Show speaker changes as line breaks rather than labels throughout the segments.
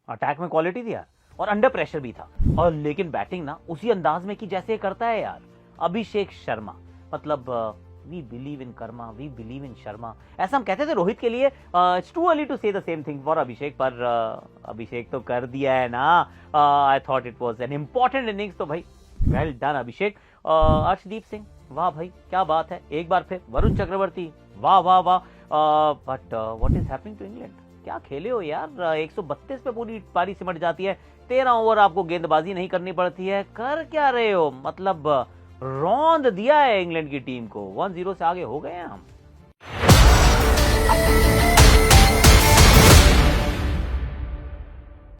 Attack में quality थी यार, और अंडर प्रेशर भी था, और लेकिन बैटिंग ना उसी अंदाज में की जैसे करता है यार अभिषेक शर्मा। मतलब we believe in karma, we believe in Sharma, ऐसा हम कहते थे रोहित के लिए। It's too early to say the same thing for Abhishek, पर अभिषेक तो कर दिया है ना। I thought it was an important innings, तो भाई वेल डन अभिषेक। अर्शदीप सिंह, वाह भाई क्या बात है। एक बार फिर वरुण चक्रवर्ती, वाह वाह वाह। But what is happening to England, क्या खेले हो यार। 132 पे पूरी पारी सिमट जाती है, 13 ओवर आपको गेंदबाजी नहीं करनी पड़ती है, कर क्या रहे हो। मतलब रौंद दिया है इंग्लैंड की टीम को, 1-0 से आगे हो गए हैं हम।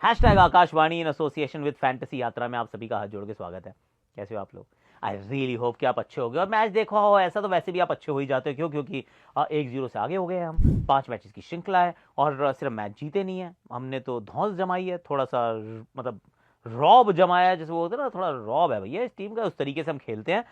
Hashtag Akashvani in association with fantasy यात्रा में आप सभी का हाथ जोड़ के स्वागत है। कैसे हो आप लोग। आई रियली होप कि आप अच्छे हो गए, और मैच देखा हो ऐसा तो वैसे भी आप अच्छे हो ही जाते हो। क्यों? क्योंकि 1-0 से आगे हो गए हैं हम, 5 मैचेस की श्रृंखला है, और सिर्फ मैच जीते नहीं है हमने, तो धौंस जमाई है, थोड़ा सा मतलब रॉब जमाया है, जैसे वो होता है ना, थोड़ा रॉब है भैया इस टीम का, उस तरीके से हम खेलते हैं।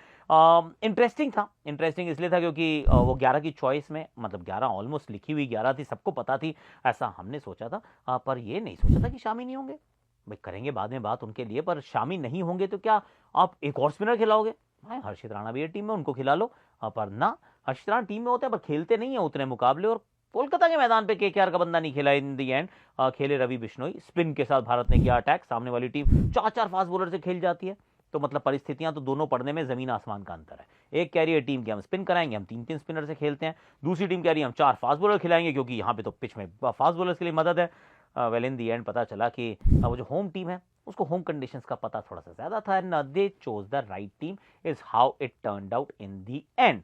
इंटरेस्टिंग था, इंटरेस्टिंग इसलिए था क्योंकि वो 11 की चॉइस में, मतलब 11 ऑलमोस्ट लिखी हुई 11 थी, सबको पता थी, ऐसा हमने सोचा था। पर ये नहीं सोचा था कि शामी नहीं होंगे। भाई करेंगे बाद में बात उनके लिए, पर शामी नहीं होंगे तो क्या आप एक और स्पिनर खिलाओगे। भाई हर्षित राणा भी है टीम में, उनको खिला लो। पर ना, हर्षित राणा टीम में होते हैं पर खेलते नहीं है उतने मुकाबले, और कोलकाता के मैदान पे केकेआर का बंदा नहीं खेला इन दी एंड। खेले रवि बिश्नोई, स्पिन के साथ भारत ने किया अटैक। सामने वाली टीम 4-4 फास्ट बॉलर से खेल जाती है, तो मतलब परिस्थितियां तो दोनों पढ़ने में जमीन आसमान का अंतर है। एक कह रही है टीम की हम स्पिन कराएंगे, हम 3-3 स्पिनर से खेलते हैं, दूसरी टीम कह रही है हम 4 फास्ट बॉलर खिलाएंगे क्योंकि यहाँ पे तो पिच में फास्ट बॉलर्स के लिए मदद है। वेल इन दी एंड पता चला कि वो जो होम टीम है उसको होम कंडीशंस का पता थोड़ा सा ज्यादा था, and they chose the right team, is how it turned out in the and.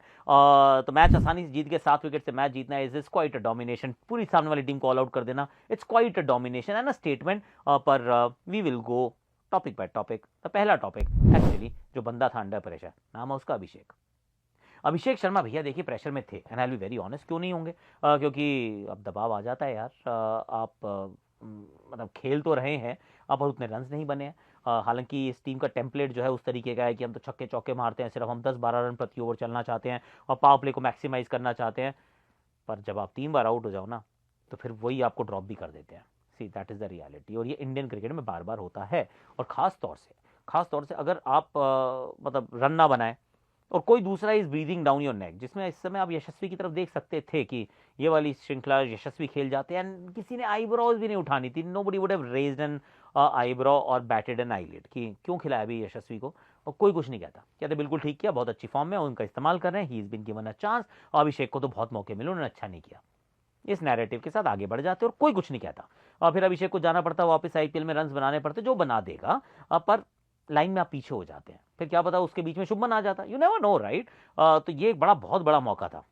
तो मैच आसानी से जीत के, 7 विकेट से मैच जीतना इज क्वाइट अ डोमिनेशन, पूरी सामने वाली टीम को ऑल आउट कर देना, it's quite a domination and a statement. पर we will go topic by topic. तो पहला टॉपिक एक्चुअली जो बंदा था अंडर प्रेशर, नाम है उसका अभिषेक। अभिषेक शर्मा भैया देखिए प्रेशर में थे, and I will be very honest, क्यों नहीं होंगे। क्योंकि अब दबाव आ जाता है यार। आप मतलब खेल तो रहे हैं, अब उतने रन नहीं बने हैं। हालांकि इस टीम का टेम्पलेट जो है उस तरीके का है कि हम तो छक्के चौके मारते हैं, सिर्फ हम 10-12 रन प्रति ओवर चलना चाहते हैं और पावर प्ले को मैक्सिमाइज करना चाहते हैं। पर जब आप 3 बार आउट हो जाओ ना, तो फिर वही आपको ड्रॉप भी कर देते हैं। See that is the reality, और ये इंडियन क्रिकेट में बार बार होता है। और ख़ास तौर से अगर आप मतलब रन ना बनाए और कोई दूसरा is breathing down your neck, जिसमें इस समय आप यशस्वी की तरफ देख सकते थे कि ये वाली श्रृंखला यशस्वी खेल जाते हैं, एंड किसी ने आईब्रोज भी नहीं उठानी थी, nobody would have raised an eyebrow और बैटेड एन आईलिड कि क्यों खिलाया अभी यशस्वी को, और कोई कुछ नहीं कहता, कहते बिल्कुल ठीक किया, बहुत अच्छी फॉर्म में उनका इस्तेमाल कर रहे हैं, he is been given a chance. और अभिषेक को तो बहुत मौके मिले, उन्होंने अच्छा नहीं किया। इस नैरेटिव के साथ आगे बढ़ जाते और कोई कुछ नहीं कहता, और फिर अभिषेक को जाना पड़ता वापस आईपीएल में, रन बनाने पड़ते, जो बना देगा। पर लाइन में आप पीछे हो जाते हैं, फिर क्या पता उसके बीच में शुभमन आ जाता, यू नेवर नो राइट। तो ये एक बहुत बड़ा मौका था।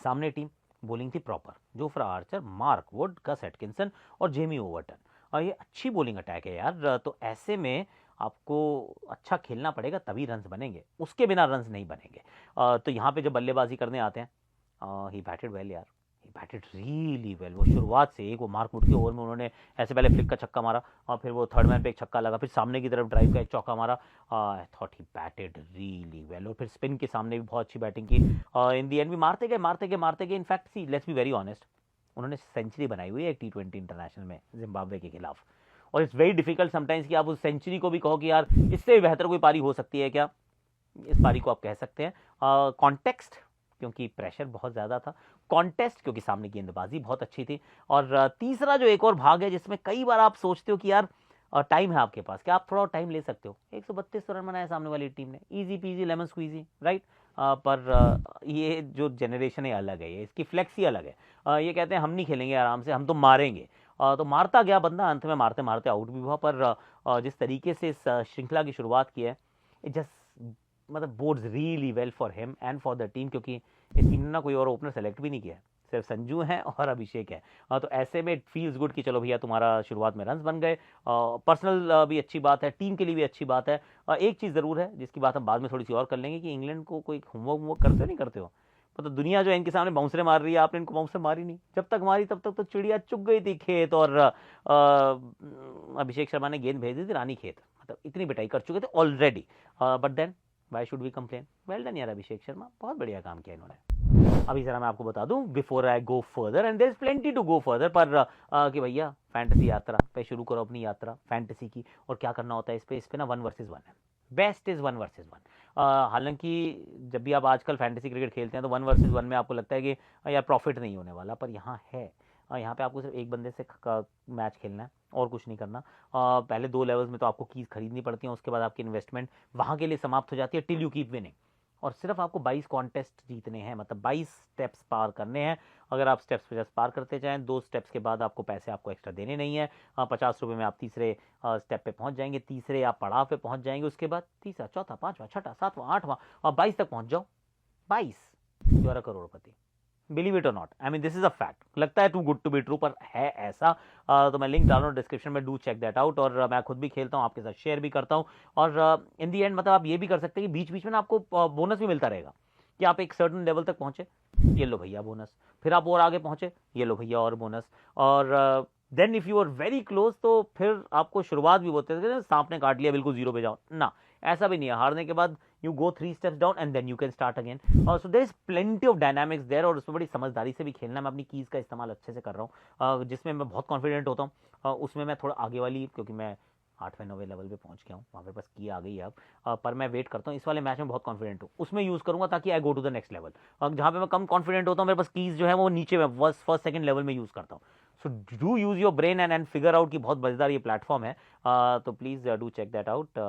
सामने टीम बॉलिंग थी proper, Jofra Archer, Mark Wood, Gus Atkinson और जेमी ओवर्टन, और ये अच्छी बॉलिंग अटैक है यार। तो ऐसे में आपको अच्छा खेलना पड़ेगा, तभी रन्स बनेंगे, उसके बिना रन्स नहीं बनेंगे। तो यहाँ पे जब बल्लेबाजी करने आते हैं, ही बैटेड वेल यार, ही बैटेड रियली वेल। वो शुरुआत से एक वो मार्क वुड के ओवर में उन्होंने ऐसे पहले फ्लिक का छक्का मारा, और फिर वो थर्ड मैन पे एक छक्का लगा, फिर सामने की तरफ ड्राइव का एक चौका मारा। I thought he batted really well, और फिर स्पिन के सामने भी बहुत अच्छी बैटिंग की। इन दी एंड भी मारते गए। In fact see let's be very honest, उन्होंने सेंचुरी बनाई हुई है T20 इंटरनेशनल में जिम्बाब्वे के खिलाफ, और इट्स वेरी डिफिकल्ट समटाइम्स कि आप उस सेंचुरी को भी कहो कि यार इससे भी बेहतर कोई पारी हो सकती है क्या, इस पारी को आप कह सकते हैं। कॉन्टेक्स्ट क्योंकि प्रेशर बहुत ज़्यादा था, कॉन्टेस्ट क्योंकि सामने की गेंदबाजी बहुत अच्छी थी, और तीसरा जो एक और भाग है जिसमें कई बार आप सोचते हो कि यार टाइम है आपके पास, क्या आप थोड़ा टाइम ले सकते हो। 132 रन बनाए सामने वाली टीम ने, easy peasy lemon squeezy right. पर ये जो जनरेशन है अलग है, ये इसकी फ्लेक्स ही अलग है। ये कहते हैं हम नहीं खेलेंगे आराम से, हम तो मारेंगे। तो मारता गया बंदा, अंत में मारते मारते आउट भी हुआ। पर जिस तरीके से इस श्रृंखला की शुरुआत की है, इट जस्ट मतलब boards really well for him and for the team, क्योंकि इस टीम ने कोई और ओपनर सेलेक्ट भी नहीं किया है, सिर्फ संजू है और अभिषेक है। तो ऐसे में इट फील्स गुड कि चलो भैया तुम्हारा शुरुआत में रन्स बन गए। पर्सनल भी अच्छी बात है, टीम के लिए भी अच्छी बात है। एक चीज़ ज़रूर है जिसकी बात हम बाद में थोड़ी सी और कर लेंगे कि इंग्लैंड को कोई होमवर्क करते हो नहीं करते हो, मतलब दुनिया जो है इनके सामने बाउंसरे मार रही है, आपने इनको बाउंसर मारी नहीं, जब तक मारी तब तक तो चिड़िया चुग गई थी खेत, और अभिषेक शर्मा ने गेंद भेज दी थी रानी खेत, मतलब इतनी पिटाई कर चुके थे already. But then why should we complain, well done यार अभिषेक शर्मा, बहुत बढ़िया काम किया इन्होंने। अभी जरा मैं आपको बता दूं before I go further, and there is plenty to go further, पर कि भैया फैंटेसी यात्रा पे शुरू करो अपनी यात्रा फैंटेसी की। और क्या करना होता है इस पे ना 1 वर्सेस 1 है, बेस्ट इज 1 वर्सेस 1। हालांकि जब भी आप आजकल फैंटेसी क्रिकेट खेलते हैं तो 1 वर्सेस 1 में आपको लगता है कि यार प्रॉफिट नहीं होने वाला, पर यहाँ है। यहाँ पे आपको सिर्फ एक बंदे से मैच खेलना है और कुछ नहीं करना। पहले 2 लेवल्स में तो आपको कीज खरीदनी पड़ती हैं, उसके बाद आपकी इन्वेस्टमेंट वहाँ के लिए समाप्त हो जाती है टिल यू कीप विनिंग। और सिर्फ आपको 22 कॉन्टेस्ट जीतने हैं, मतलब 22 स्टेप्स पार करने हैं। अगर आप स्टेप्स पे पार करते जाएं, 2 स्टेप्स के बाद आपको पैसे आपको एक्स्ट्रा देने नहीं है। 50 रुपये में आप तीसरे स्टेप पे पहुंच जाएंगे, तीसरे आप पड़ाव पे पहुंच जाएंगे, उसके बाद तीसरा, चौथा, पांचवा, छठा, सातवां, आठवां और 22 तक पहुंच जाओ। 22 यू आर अ करोड़पति। Believe it or not, I mean this is a fact. लगता है too good to be true, पर है ऐसा। तो मैं लिंक डाल रहा हूँ डिस्क्रिप्शन में, डू चेक दैट आउट। और मैं खुद भी खेलता हूँ, आपके साथ शेयर भी करता हूँ। और इन दी एंड मतलब आप ये भी कर सकते हैं कि बीच बीच में ना आपको बोनस भी मिलता रहेगा कि आप एक सर्टन लेवल तक पहुंचे, ये लो भैया बोनस, फिर आप और आगे पहुंचे, ये लो भैया और बोनस। और then if you are very close तो फिर आपको शुरुआत भी बोलते हैं सांप ने काट लिया बिल्कुल 0 पे जाओ ना, ऐसा भी नहीं है। हारने के बाद you go 3 steps down and then you can start again. So there is plenty of dynamics there, और उसमें बड़ी समझदारी से भी खेलना। मैं अपनी कीज का इस्तेमाल अच्छे से कर रहा हूँ, जिसमें मैं बहुत कॉन्फिडेंट होता हूँ। उसमें मैं थोड़ा आगे वाली, क्योंकि मैं 8वें 9वें लेवल पे पहुंच गया हूँ, वहाँ पे बस की आ गई है अब। पर मैं वेट करता हूँ, इस वाले मैच में बहुत कॉन्फिडेंट हूँ, उसमें यूज़ करूँगा ताकि I go to the next level. जहाँ पे मैं कम कॉन्फिडेंट होता हूँ, मेरे पास कीज जो है वो नीचे में फर्स्ट सेकंड लेवल में यूज़ करता हूँ। So do use your brain and figure out की बहुत मजेदार ये प्लेटफॉर्म है। तो please do check that out.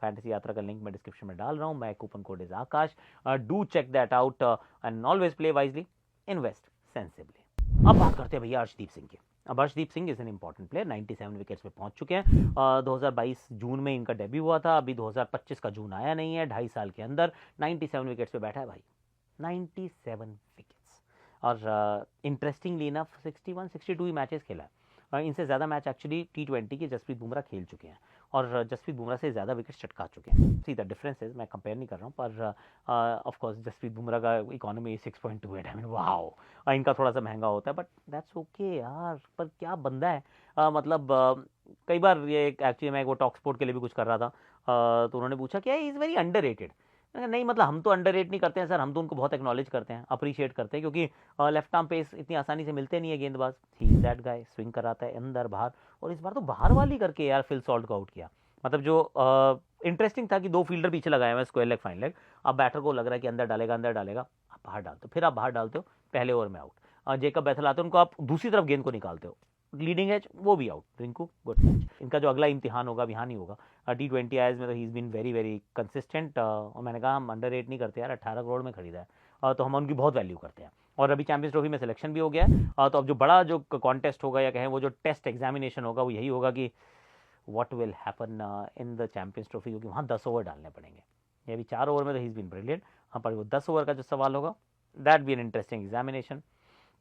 Fantasy Yatra का लिंक मैं डिस्क्रिप्शन में डाल रहा हूँ। मैं coupon code is Akash. Do check that out and always play wisely, invest sensibly. अब बात करते हैं भैया अर्शदीप सिंह की। अब Arshdeep Singh is an important player, 97 wickets पे पहुंच चुके हैं। 2022 जून में इनका डेब्यू हुआ था, अभी 2025 का जून आया नहीं है। 2.5 साल के अंदर 97 विकेट्स पे बैठा है भाई, 97 विकेट्स। और इंटरेस्टिंगली इनफ 61-62 ही मैचेस खेला है। इनसे ज़्यादा मैच एक्चुअली T20 के जसप्रीत बुमराह खेल चुके हैं, और जसप्रीत बुमराह से ज़्यादा विकेट चटका चुके हैं। सी द डिफरेंसेस, मैं कंपेयर नहीं कर रहा हूँ, पर ऑफ कोर्स जसप्रीत बुमराह का इकोनॉमी 6.28, आई मीन वाओ। इनका थोड़ा सा महंगा होता है, बट दैट्स ओके यार। पर क्या बंदा है, मतलब कई बार ये एक्चुअली मैं वो टॉक स्पोर्ट के लिए भी कुछ कर रहा था, तो उन्होंने पूछा क्या इज़ वेरी अंडररेटेड। नहीं, मतलब हम तो अंडररेट नहीं करते हैं सर, हम तो उनको बहुत एक्नॉलेज करते हैं, अप्रिशिएट करते हैं, क्योंकि लेफ्ट आर्म पेस इतनी आसानी से मिलते नहीं है गेंदबाज। He is that guy, swing कराता है अंदर बाहर, और इस बार तो बाहर वाली करके यार फिल सॉल्ट को आउट किया। मतलब जो इंटरेस्टिंग था कि 2 फील्डर पीछे लगाए हुए, स्क्वायर लेग फाइन लेग। अब बैटर को लग रहा है कि अंदर डालेगा, अंदर डालेगा, आप बाहर डालते हो, फिर आप बाहर डालते हो, पहले ओवर में आउट। जेकब बैथल आते हो, उनको आप दूसरी तरफ गेंद को निकालते हो, लीडिंग एज, वो भी आउट। Rinku good catch. इनका जो अगला इम्तिहान होगा, यहाँ नहीं होगा। T20 आयज में तो he is been very very consistent. और मैंने कहा हम अंडररेट नहीं करते यार, 18 करोड़ में खरीदा है, तो हम उनकी बहुत वैल्यू करते हैं। और अभी चैंपियंस ट्रॉफी में सिलेक्शन भी हो गया है। तो अब जो बड़ा जो कॉन्टेस्ट होगा, या कहें वो जो टेस्ट एग्जामिनेशन होगा, वो यही होगा कि what will happen in the champions trophy, क्योंकि वहाँ 10 ओवर डालने पड़ेंगे। ये अभी 4 ओवर में तो ही इज़ बीन ब्रिलियंट, हाँ, पर वो 10 ओवर का जो सवाल होगा, that be an interesting examination.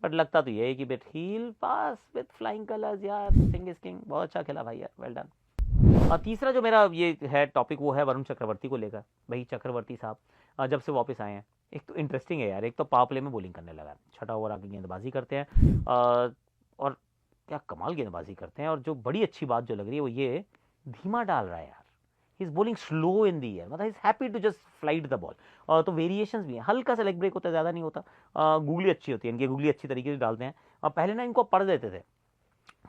But लगता तो ये है कि but he'll pass with flying colours यार। सिंह इज किंग, बहुत अच्छा खेला भाई यार, वेल डन। और तीसरा जो मेरा ये है टॉपिक, वो है वरुण चक्रवर्ती को लेकर। भाई चक्रवर्ती साहब जब से वापस आए हैं, एक तो इंटरेस्टिंग है यार, एक तो पावर प्ले में बॉलिंग करने लगा, छठा ओवर आके गेंदबाजी करते हैं, और क्या कमाल गेंदबाजी करते हैं। और जो बड़ी अच्छी बात जो लग रही है वो ये, धीमा डाल रहा है यार, he is bowling slow in the air, मतलब is happy to just flight the ball. और तो वेरिएशंस भी हैं, हल्का सा लेग ब्रेक होता है, ज़्यादा नहीं होता। गूगली अच्छी होती है इनकी, गूगली अच्छी तरीके से डालते हैं। और पहले ना इनको पढ़ देते थे,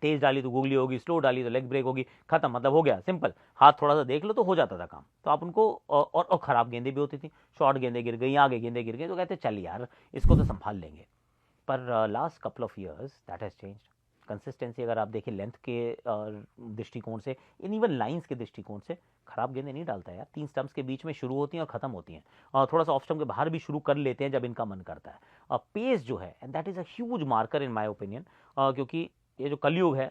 तेज डाली तो गूगली होगी, स्लो डाली तो लेग ब्रेक होगी, खत्म, मतलब हो गया सिंपल। हाथ थोड़ा सा देख लो तो हो जाता था काम। तो आप उनको और खराब गेंदे भी होती थी, शॉर्ट गेंदे गिर गई, आगे गेंदे गिर गई, तो कहते चल यार इसको तो संभाल लेंगे। पर last couple of years that has changed. Consistency अगर आप देखें लेंथ के दृष्टिकोण से, इन इवन लाइंस के दृष्टिकोण से, खराब गेंदें नहीं डालता है यार। 3 स्टंप्स के बीच में शुरू होती हैं और खत्म होती हैं, और थोड़ा सा ऑफ स्टंप के बाहर भी शुरू कर लेते हैं जब इनका मन करता है। पेस जो है, and that is a huge marker in my opinion, क्योंकि ये जो कलयुग है,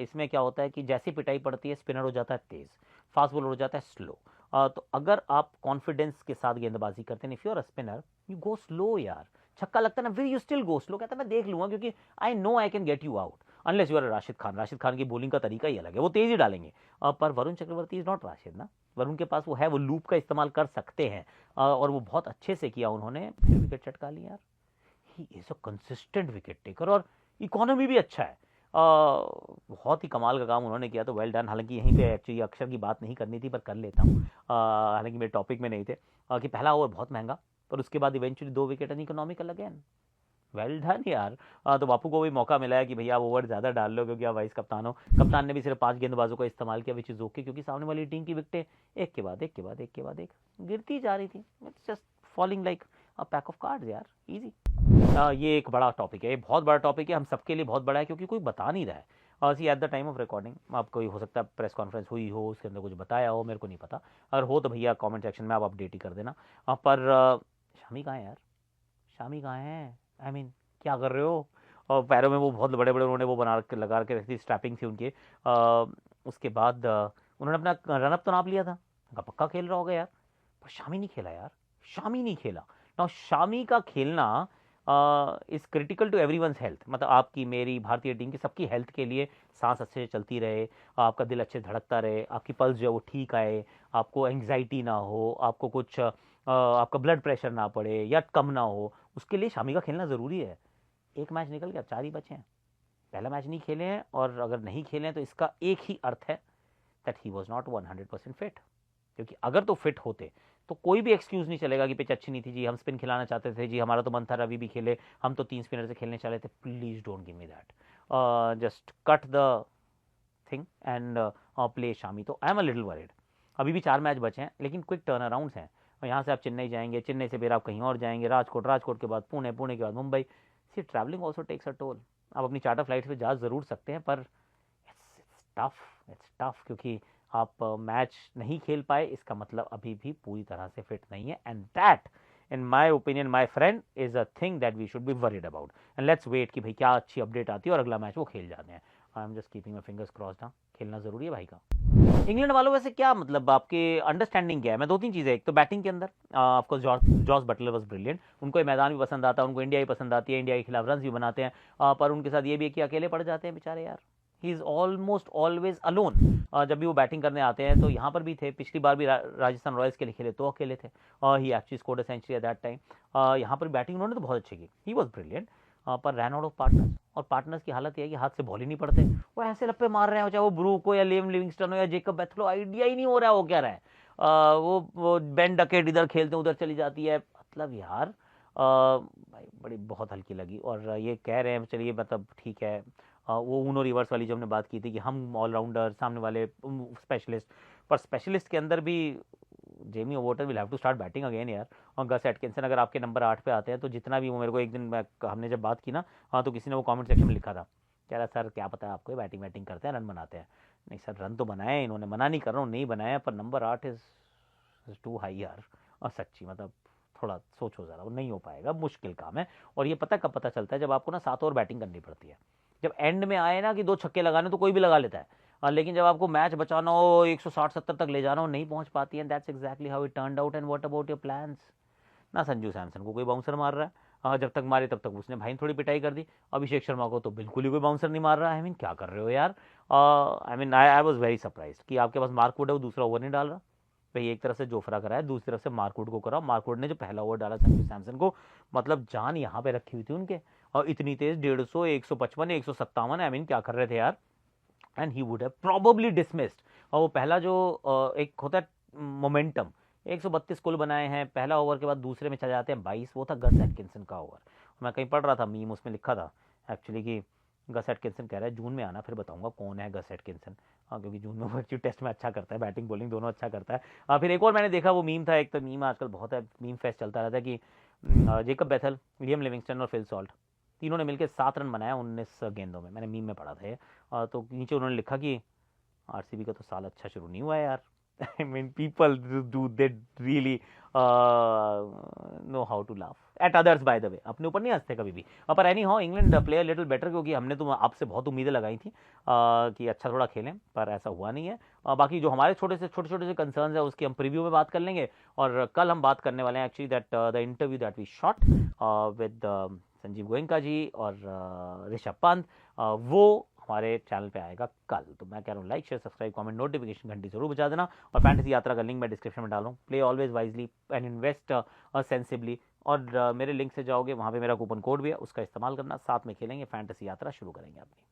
इसमें क्या होता है कि जैसी पिटाई पड़ती है, स्पिनर हो जाता है तेज, फास्ट बॉलर हो जाता है स्लो। तो अगर आप कॉन्फिडेंस के साथ गेंदबाजी करते हैं, if you are a spinner, you go slow यार। छक्का लगता है ना, फिर यू स्टिल गो स्लो, कहता है मैं देख लूंगा क्योंकि I know I can get you out, unless you are Rashid Khan. Rashid Khan की बॉलिंग का तरीका ही अलग है, वो तेज ही डालेंगे। पर वरुण चक्रवर्ती इज नॉट राशिद ना, वरुण के पास वो है, वो लूप का इस्तेमाल कर सकते हैं, और वो बहुत अच्छे से किया उन्होंने, फिर विकेट चटका लिया यार। He is a consistent wicket taker, और इकोनॉमी भी अच्छा है। बहुत ही कमाल का काम उन्होंने किया, तो वेल डन। हालांकि यहीं पे एक्चुअली अक्षर की बात नहीं करनी थी, पर कर लेता हूँ, हालांकि मेरे टॉपिक में नहीं थे। कि पहला ओवर बहुत महंगा, पर उसके बाद eventually 2 wicket and economical again. Well done यार। तो बापू को भी मौका मिला है कि भैया आप ओवर ज़्यादा डाल लो क्योंकि आप वाइस कप्तान हो। कप्तान ने भी सिर्फ 5 गेंदबाजों का इस्तेमाल किया, विच इज़ ओके, क्योंकि सामने वाली टीम की विकेटें एक के बाद एक के बाद एक के बाद एक गिरती जा रही थी। It's just falling like a pack of cards यार, इजी। ये एक बड़ा टॉपिक है, ये बहुत बड़ा टॉपिक है, हम सबके लिए बहुत बड़ा है क्योंकि कोई बता नहीं रहा है। See at the time of recording आप कोई हो सकता है प्रेस कॉन्फ्रेंस हुई हो, उसके अंदर कुछ बताया हो, मेरे को नहीं पता। अगर हो तो भैया कमेंट सेक्शन में आप अपडेट ही कर देना। पर शामी कहाँ है यार, शामी कहाँ है? आई मीन क्या कर रहे हो? और पैरों में वो बहुत बड़े बड़े उन्होंने वो बना के लगा के रखी थी, स्ट्रैपिंग थी उनके। उसके बाद उन्होंने अपना रनअप तो नाप लिया था, उनका पक्का खेल रहा होगा यार, पर शामी नहीं खेला यार, शामी नहीं खेला ना। शामी का खेलना is critical to everyone's health, मतलब आपकी मेरी भारतीय टीम की सबकी हेल्थ के लिए। सांस अच्छे से चलती रहे, आपका दिल अच्छे धड़कता रहे, आपकी पल्स जो है वो ठीक आए, आपको एंग्जाइटी ना हो, आपको कुछ आपका ब्लड प्रेशर ना पड़े या कम ना हो, उसके लिए शामी का खेलना ज़रूरी है। एक मैच निकल गया, 4 ही बचे हैं, पहला मैच नहीं खेले हैं, और अगर नहीं खेले हैं तो इसका एक ही अर्थ है that he was not 100% fit. क्योंकि अगर तो फिट होते तो कोई भी एक्सक्यूज़ नहीं चलेगा कि पिच अच्छी नहीं थी जी, हम स्पिन खिलाना चाहते थे जी, हमारा तो मन था रवि भी खेले, हम तो 3 स्पिनर से खेलने चले थे। Please don't give me that, just cut the thing and play Shami. तो I am a little worried. अभी भी 4 मैच बचे हैं, लेकिन क्विक टर्न अराउंड्स हैं। और यहाँ से आप चेन्नई जाएंगे, चेन्नई से फिर आप कहीं और जाएंगे, राजकोट, राजकोट के बाद पुणे, पुणे के बाद Mumbai. See travelling also takes a toll. आप अपनी चार्टर फ्लाइट पे जा ज़रूर सकते हैं, पर इट्स टफ, क्योंकि आप मैच नहीं खेल पाए, इसका मतलब अभी भी पूरी तरह से फिट नहीं है, and that in my opinion my friend is a thing that we should be worried about. And let's wait कि भाई क्या अच्छी अपडेट आती है और अगला मैच वो खेल जाते हैं। I am just keeping my fingers crossed. हाँ, खेलना ज़रूरी है भाई का। इंग्लैंड वालों वैसे क्या, मतलब आपके अंडरस्टैंडिंग क्या है? मैं 2-3 चीज़ें, एक तो बैटिंग के अंदर of course Jos Buttler was brilliant, उनको ये मैदान भी पसंद आता है, उनको इंडिया ही पसंद आती है, इंडिया के खिलाफ रन भी बनाते हैं। पर उनके साथ ये भी है कि अकेले पड़ जाते हैं बेचारे यार। He is almost always alone. जब भी वो बैटिंग करने आते हैं, तो यहाँ पर भी थे, पिछली बार भी राजस्थान रॉयल्स के लिए खेले तो अकेले थे। He actually scored a century at that time. यहाँ पर बैटिंग उन्होंने तो बहुत अच्छी की, ही वॉज ब्रिलियंट, पर रैन आउट ऑफ पार्टनर्स। और पार्टनर्स की हालत यह है कि हाथ से बॉल ही नहीं पड़ते, वो ऐसे लप्पे मार रहे हैं, चाहे वो ब्रूक हो या लिम लिविंगस्टन हो या जेकब बेथलो, आइडिया ही नहीं हो रहा है वो क्या रहा है। वो बेन डकेट इधर खेलते हैं, उधर चली जाती है, मतलब यार भाई बड़ी बहुत हल्की लगी। और ये कह रहे हैं चलिए, मतलब ठीक है, वो उनो रिवर्स वाली जो हमने बात की थी कि हम ऑलराउंडर, सामने वाले स्पेशलिस्ट, पर स्पेशलिस्ट के अंदर भी Jamie Overton will have to start batting again यार। और गस एटकिंसन अगर आपके नंबर 8 पे आते हैं, तो जितना भी वो, मेरे को एक दिन हमने जब बात की ना, हाँ, तो किसी ने वो कमेंट सेक्शन में लिखा था, कह रहा सर क्या पता है आपको, बैटिंग बैटिंग करते हैं, रन बनाते हैं। नहीं सर, रन तो बनाए इन्होंने, मना नहीं कर रहा हूँ, नहीं बनाया, पर नंबर 8 इज़ टू हाई यार। और सच्ची मतलब थोड़ा सोचो ज़रा, वो नहीं हो पाएगा, मुश्किल काम है। और ये पता कब पता चलता है, जब आपको ना 7 ओवर बैटिंग करनी पड़ती है। जब एंड में आए ना कि 2 छक्के लगाने, तो कोई भी लगा लेता है, लेकिन जब आपको मैच बचाना हो, 160-70 तक ले जाना हो, नहीं पहुंच पाती है। That's exactly how it turned out. And what about your plans? ना संजू सैमसन को कोई बाउंसर मार रहा है, जब तक मारे तब तक उसने भाई थोड़ी पिटाई कर दी। अभिषेक शर्मा को तो बिल्कुल ही कोई बाउंसर नहीं मार रहा है। आई मीन क्या कर रहे हो यार? I mean I was very surprise कि आपके पास मार्कवुड है, वो दूसरा ओवर नहीं डाल रहा भाई। एक तरफ से जोफ्रा कराया, दूसरी तरफ से मार्कवुड को करा। मार्कवुड ने जो पहला ओवर डाला संजू सैमसन को, मतलब जान यहाँ पे रखी हुई थी उनके, और इतनी तेज 150, 155, 157, आई मीन क्या कर रहे थे यार। And he would have probably dismissed. और वो पहला जो एक होता है मोमेंटम, 132 कुल बनाए हैं पहला ओवर के बाद, दूसरे में चले जाते हैं 22, वो था गस एटकिंसन का ओवर। मैं कहीं पढ़ रहा था मीम, उसमें लिखा था एक्चुअली कि गस एटकिंसन कह रहा है जून में आना, फिर बताऊंगा कौन है गस एटकिंसन। हाँ, क्योंकि जून में वो एक्चुअली टेस्ट में अच्छा करता है, बैटिंग बॉलिंग दोनों अच्छा करता है। फिर एक और मैंने देखा, वो मीम था, एक तो मीम आजकल बहुत है, मीम फेस्ट चलता रहता है कि जेकब बेथल, लियम लिविंगस्टन और फिल सॉल्ट, तीनों ने मिलकर 7 रन बनाया 19 गेंदों में। मैंने मीम में पढ़ा था ये। तो नीचे उन्होंने लिखा कि आरसीबी का तो साल अच्छा शुरू नहीं हुआ है यार। I mean people do they really know how to laugh at others, by the way, अपने ऊपर नहीं हंसते कभी भी। पर anyhow England play little better, क्योंकि हमने तो आपसे बहुत उम्मीदें लगाई थी कि अच्छा थोड़ा खेलें, पर ऐसा हुआ नहीं है। बाकी जो हमारे छोटे छोटे से कंसर्न्स है, उसकी हम प्रीव्यू में बात कर लेंगे। और कल हम बात करने वाले हैं actually that the interview that we shot with Sanjiv Goenka ji और ऋषभ पंत, वो हमारे चैनल पे आएगा कल। तो मैं कह रहा हूँ like share subscribe comment notification घंटी जरूर बजा देना। और फैंटेसी यात्रा का लिंक मैं डिस्क्रिप्शन में डालूँ। Play always wisely and invest sensibly. और मेरे लिंक से जाओगे, वहाँ पे मेरा कूपन कोड भी है, उसका इस्तेमाल करना, साथ में खेलेंगे, फैंटेसी यात्रा शुरू करेंगे अपनी।